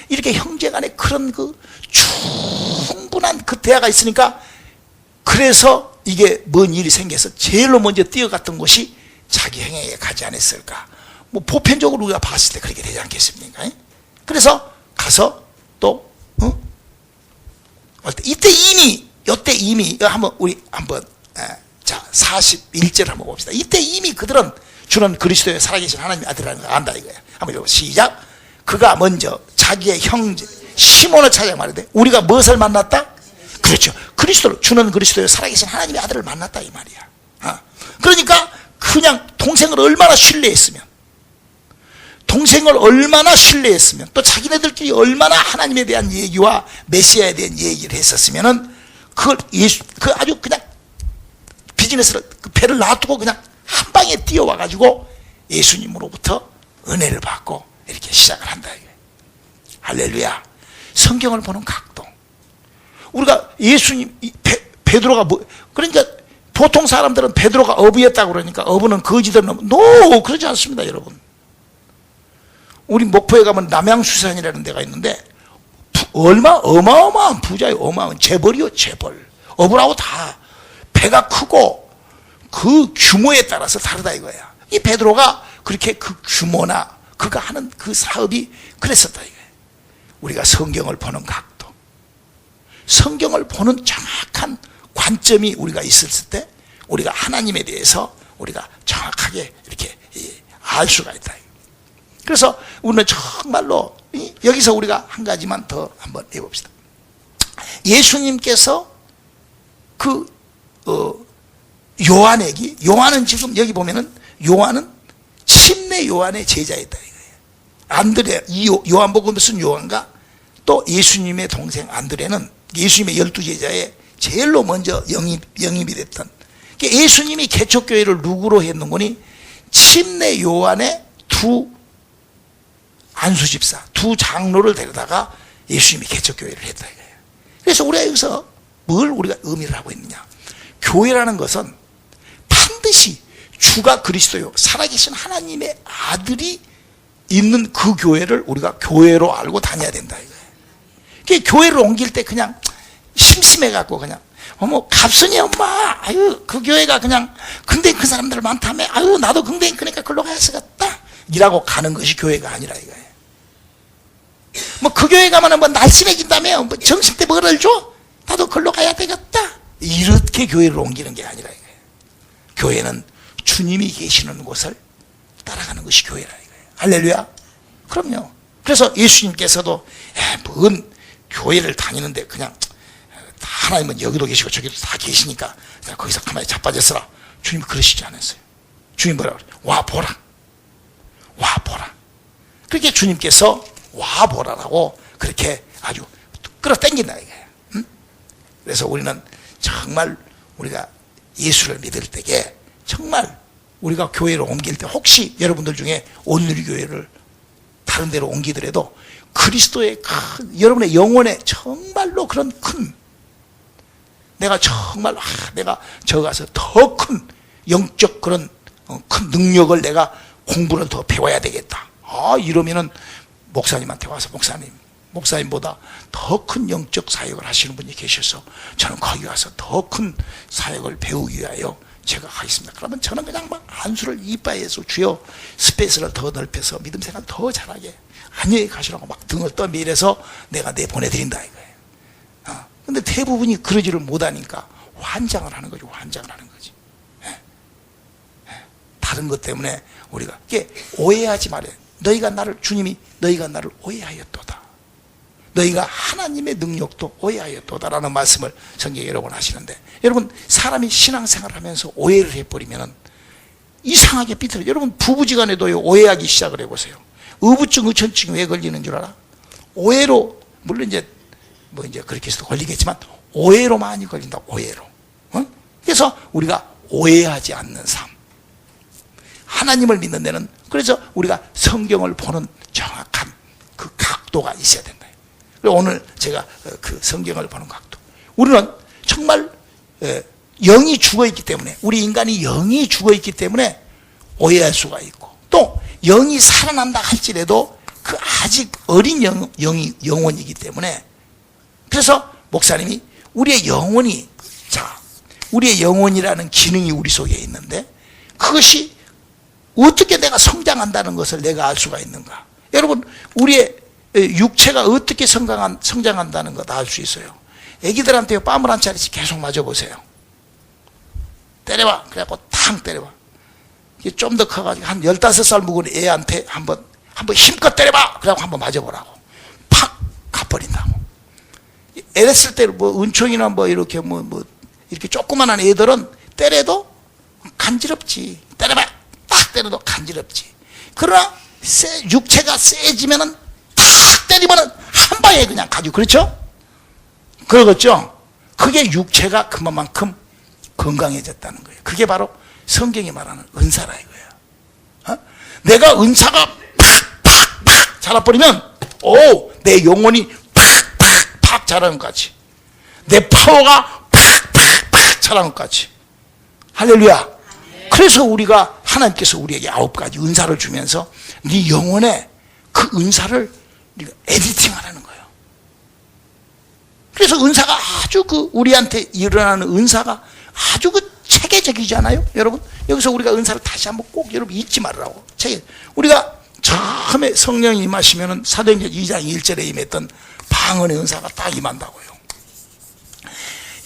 이렇게 형제 간에 그런 충분한 그 대화가 있으니까, 그래서 이게 뭔 일이 생겨서 제일로 먼저 뛰어갔던 곳이 자기 행에게 가지 않았을까. 보편적으로 우리가 봤을 때 그렇게 되지 않겠습니까? 그래서 가서 또, 이때 이미 우리 한번, 자, 41절 한번 봅시다. 이때 이미 그들은 주는 그리스도의 살아계신 하나님의 아들이라는 걸 안다 이거야. 한번 읽어. 시작. 그가 먼저 자기의 형제 시몬을 찾아 말인데, 우리가 무엇을 만났다? 그렇죠. 주는 그리스도의 살아계신 하나님의 아들을 만났다 이 말이야. 그러니까 그냥 동생을 얼마나 신뢰했으면, 또 자기네들끼리 얼마나 하나님에 대한 얘기와 메시아에 대한 얘기를 했었으면은, 그 아주 그냥 비즈니스를, 배를 놔두고 그냥 한 방에 뛰어와가지고 예수님으로부터 은혜를 받고 이렇게 시작을 한다. 할렐루야. 성경을 보는 각도. 우리가 예수님, 베드로가 그러니까 보통 사람들은 베드로가 어부였다고 그러니까 어부는 거지들은 그러지 않습니다, 여러분. 우리 목포에 가면 남양수산이라는 데가 있는데, 어마어마한 부자예요. 어마어마한 재벌이요, 재벌. 어부라고 다 배가 크고 그 규모에 따라서 다르다 이거야. 이 베드로가 그렇게 그 규모나 그가 하는 그 사업이 그랬었다 이거야. 우리가 성경을 보는 각도, 성경을 보는 정확한 관점이 우리가 있었을 때, 우리가 하나님에 대해서 우리가 정확하게 이렇게 알 수가 있다. 그래서 우리는 정말로 여기서 우리가 한 가지만 더 한번 해봅시다. 예수님께서 요한은 지금 여기 보면은 요한은 침례 요한의 제자였다 이거예요. 안드레, 요한복음에 쓴 요한과 또 예수님의 동생 안드레는 예수님의 12제자에 제일로 먼저 영입이 됐던, 예수님이 개척교회를 누구로 했는 거니? 침례 요한의 두 안수집사, 두 장로를 데려다가 예수님이 개척교회를 했다 이거예요. 그래서 우리가 여기서 뭘 우리가 의미를 하고 있느냐? 교회라는 것은 반드시 주가 그리스도요, 살아계신 하나님의 아들이 있는 그 교회를 우리가 교회로 알고 다녀야 된다 이거예요. 교회를 옮길 때 그냥 심심해갖고 그냥, 갑순이 엄마, 그 교회가 그냥 근데 그 사람들 많다며, 나도 근데 그러니까 글로 가야겠다 이라고 가는 것이 교회가 아니라 이거예요. 그 교회 가면은 날씬해진다며, 정식 때 뭐를 줘? 나도 글로 가야 되겠다. 이렇게 교회를 옮기는 게 아니라 이거예요. 교회는 주님이 계시는 곳을 따라가는 것이 교회라 이거예요. 할렐루야. 그럼요. 그래서 예수님께서도 뭔 교회를 다니는데 그냥 하나님은 여기도 계시고 저기도 다 계시니까 거기서 가만히 자빠졌으라. 주님이 그러시지 않았어요. 주님 뭐라 그래요? 와보라. 그렇게 주님께서 와보라라고 그렇게 아주 끌어당긴다 이거예요. 그래서 우리는 정말 우리가 예수를 믿을 때에 정말 우리가 교회를 옮길 때, 혹시 여러분들 중에 온누리교회를 다른 데로 옮기더라도 그리스도의 여러분의 영혼에 정말로 그런 큰, 내가 정말 내가 저 가서 더 큰 영적 그런 큰 능력을 내가 공부를 더 배워야 되겠다. 이러면은 목사님한테 와서 목사님보다 더 큰 영적 사역을 하시는 분이 계셔서 저는 거기 가서 더 큰 사역을 배우기 위하여 제가 가겠습니다. 그러면 저는 그냥 막 한수를 이빠이해서 주여 스페이스를 더 넓혀서 믿음 생활 더 잘하게 안녕히 가시라고 막 등을 떠밀어서 내가 내보내드린다 이거예요. 근데 대부분이 그러지를 못하니까 환장을 하는 거죠. 환장을 하는 거지. 다른 것 때문에 우리가 이게 오해하지 말아요. 주님이 너희가 나를 오해하였도다. 너희가 하나님의 능력도 오해하였도다라는 말씀을 성경에 여러 번 하시는데, 여러분 사람이 신앙생활을 하면서 오해를 해버리면 이상하게 삐뚤어요. 여러분 부부지간에도 오해하기 시작을 해보세요. 의부증, 의천증이 왜 걸리는 줄 알아? 오해로, 물론 이제 그렇게 해서도 걸리겠지만 오해로 많이 걸린다. 오해로. 그래서 우리가 오해하지 않는 삶, 하나님을 믿는 데는 그래서 우리가 성경을 보는 정확한 그 각도가 있어야 된다. 오늘 제가 그 성경을 보는 각도, 우리는 정말 영이 죽어있기 때문에, 우리 인간이 영이 죽어있기 때문에 오해할 수가 있고, 또 영이 살아난다 할지라도 그 아직 어린 영혼이기 때문에, 그래서 목사님이 우리의 영혼이라는 기능이 우리 속에 있는데, 그것이 어떻게 내가 성장한다는 것을 내가 알 수가 있는가? 여러분 우리의 육체가 어떻게 성장한다는 거 다 알 수 있어요. 애기들한테 뺨을 한 차례씩 계속 맞아보세요. 때려봐. 그래갖고 탕 때려봐. 좀 더 커가지고 한 15살 묵은 애한테 한번 힘껏 때려봐. 그래갖고 한번 맞아보라고. 팍 가버린다고. 애랬을 때 은총이나 이렇게 이렇게 조그만한 애들은 때려도 간지럽지. 때려봐. 딱 때려도 간지럽지. 그러나 육체가 세지면은 탁 때리면은 한 방에 그냥 가지고, 그렇죠? 그러겠죠? 그게 육체가 그만큼 건강해졌다는 거예요. 그게 바로 성경이 말하는 은사라 이거예요. 내가 은사가 팍팍팍 자라버리면 내 영혼이 팍팍팍 자라는 것까지, 내 파워가 팍팍팍 자라는 것까지. 할렐루야. 그래서 하나님께서 우리에게 9가지 은사를 주면서 네 영혼에 그 은사를 우리가 에디팅하라는 거예요. 그래서 은사가 아주 우리한테 일어나는 은사가 아주 체계적이잖아요. 여러분 여기서 우리가 은사를 다시 한번 꼭 여러분 잊지 말라고. 우리가 처음에 성령이 임하시면은 사도행전 2장 1절에 임했던 방언의 은사가 딱 임한다고요.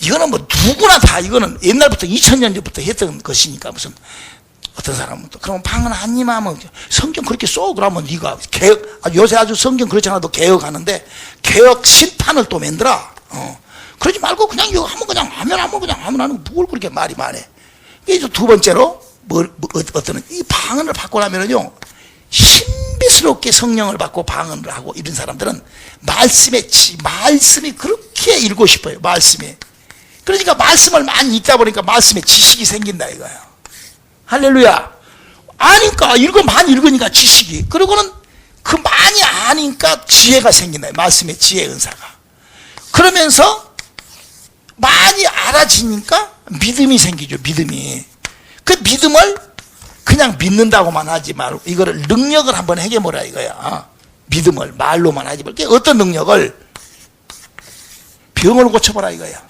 이거는 누구나 다, 이거는 옛날부터 2000년 전부터 했던 것이니까, 무슨 어떤 사람은 또 그럼 방언 안 임하면 성경 그렇게 써, 그러면 네가 요새 아주 성경 그렇지 않아도 개혁하는데 개혁 신판을 또 만들어. 그러지 말고 그냥 이거 하면 그냥 하면 누굴 그렇게 말이 많해. 이제 두 번째로 어떤 이 방언을 받고 나면은요, 신비스럽게 성령을 받고 방언을 하고 이런 사람들은 말씀이 그렇게 읽고 싶어요. 말씀이. 그러니까 말씀을 많이 읽다 보니까 말씀에 지식이 생긴다 이거예요. 할렐루야. 많이 읽으니까 지식이, 그리고는 그 많이 아니까 지혜가 생긴다. 말씀의 지혜 은사가. 그러면서 많이 알아지니까 믿음이 생기죠. 믿음이. 그 믿음을 그냥 믿는다고만 하지 말고 이거를 능력을 한번 해보라 이거야. 믿음을 말로만 하지 말고 어떤 능력을, 병을 고쳐보라 이거야.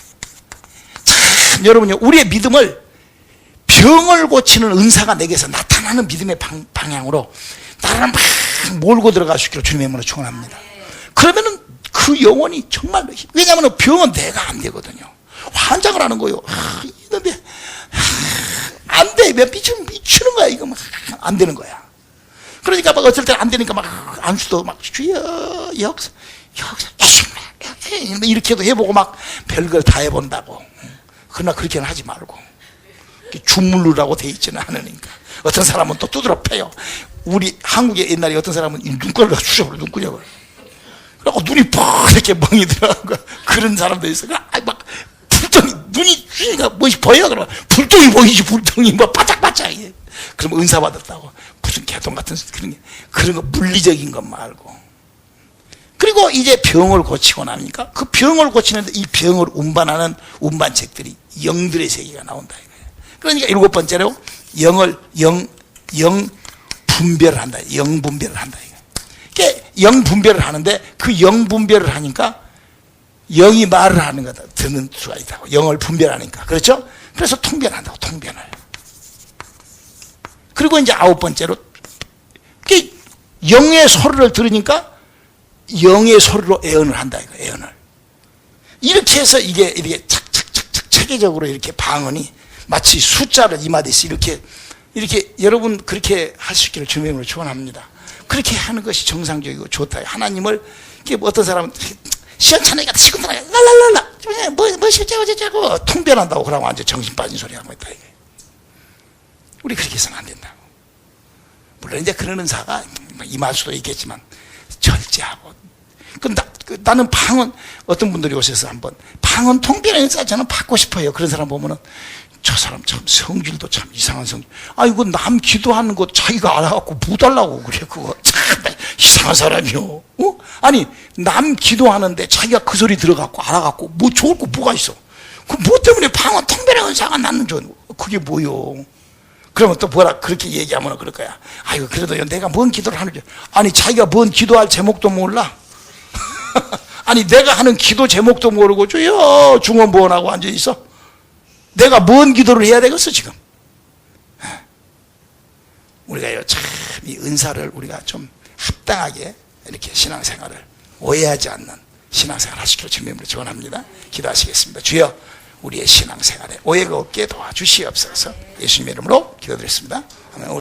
참 여러분요, 우리의 믿음을 병을 고치는 은사가 내게서 나타나는 믿음의 방향으로 나를 막 몰고 들어갈 수 있기를 주님의 이름으로 축원합니다. 그러면은 그 영혼이 정말, 왜냐하면 병은 내가 안 되거든요. 환장을 하는 거예요. 근데 안 돼. 미치는 거야. 이거 막 안 되는 거야. 그러니까 막 어쩔 때 안 되니까 막 안수도 막 주여 역사 이렇게도 해보고 막 별걸 다 해본다고. 그러나 그렇게는 하지 말고 주물르라고 돼 있지는 않으니까. 어떤 사람은 또 두드러 패요. 우리 한국에 옛날에 어떤 사람은 눈꺼를 주셔버려. 눈꺼를. 그래갖고 눈이 퍽 이렇게 멍이 들어가고 그런 사람도 있어. 막 불덩이, 눈이 쥐가 뭐지 보여? 그러면 불덩이 보이지. 불덩이 바짝바짝. 그러면 은사 받았다고. 무슨 개똥 같은 그런 거 물리적인 것 말고. 그리고 이제 병을 고치고 나니까 그 병을 고치는데 이 병을 운반하는 운반책들이 영들의 세계가 나온다 이거예요. 그러니까 일곱 번째로 영 분별을 한다. 영 분별을 한다. 그러니까 영 분별을 하는데 그 영 분별을 하니까 영이 말을 하는 거다. 듣는 수가 있다고. 영을 분별하니까. 그렇죠? 그래서 통변한다고, 통변을. 그리고 이제 아홉 번째로, 영의 소리를 들으니까 영의 소리로 애언을 한다, 이거, 애언을. 이렇게 해서 이게 착착착착 체계적으로 이렇게 방언이 마치 숫자를 이마듯이 이렇게 여러분 그렇게 할 수 있기를 주님으로 축원합니다. 그렇게 하는 것이 정상적이고 좋다. 하나님을, 이게 어떤 사람은 시원찮으니까 시큰둥하게 랄랄랄라 뭐 실제고 통변한다고 그러면 완전 정신 빠진 소리 하고 있다 이게. 우리 그렇게 해서는 안 된다고. 물론 이제 그런 은사가 임할 수도 있겠지만 절제하고. 나는 방언, 어떤 분들이 오셔서 한번 방언 통변의 은사 저는 받고 싶어요. 그런 사람 보면은 저 사람 참 성질도 참 이상한 성질. 이거 남 기도하는 거 자기가 알아갖고 못 하려고 그래. 그거 참 이상한 사람이요. 아니 남 기도하는데 자기가 그 소리 들어갖고 알아갖고 뭐 좋을 거 뭐가 있어. 그 뭐 때문에 방언 통변의 은사가 나는 줄 그게 뭐요. 그러면 또 뭐라 그렇게 얘기하면 그럴 거야. 아이고 그래도 내가 뭔 기도를 하는지. 아니 자기가 뭔 기도할 제목도 몰라. 아니 내가 하는 기도 제목도 모르고 저요 중원보원하고 앉아있어. 내가 뭔 기도를 해야 되겠어 지금. 우리가요 참 이 은사를 우리가 좀 합당하게 이렇게 신앙생활을 오해하지 않는 신앙생활 하시기를 주님으로 축원합니다. 기도하시겠습니다. 주여 우리의 신앙생활에 오해가 없게 도와주시옵소서. 예수님의 이름으로 기도드렸습니다. 아멘.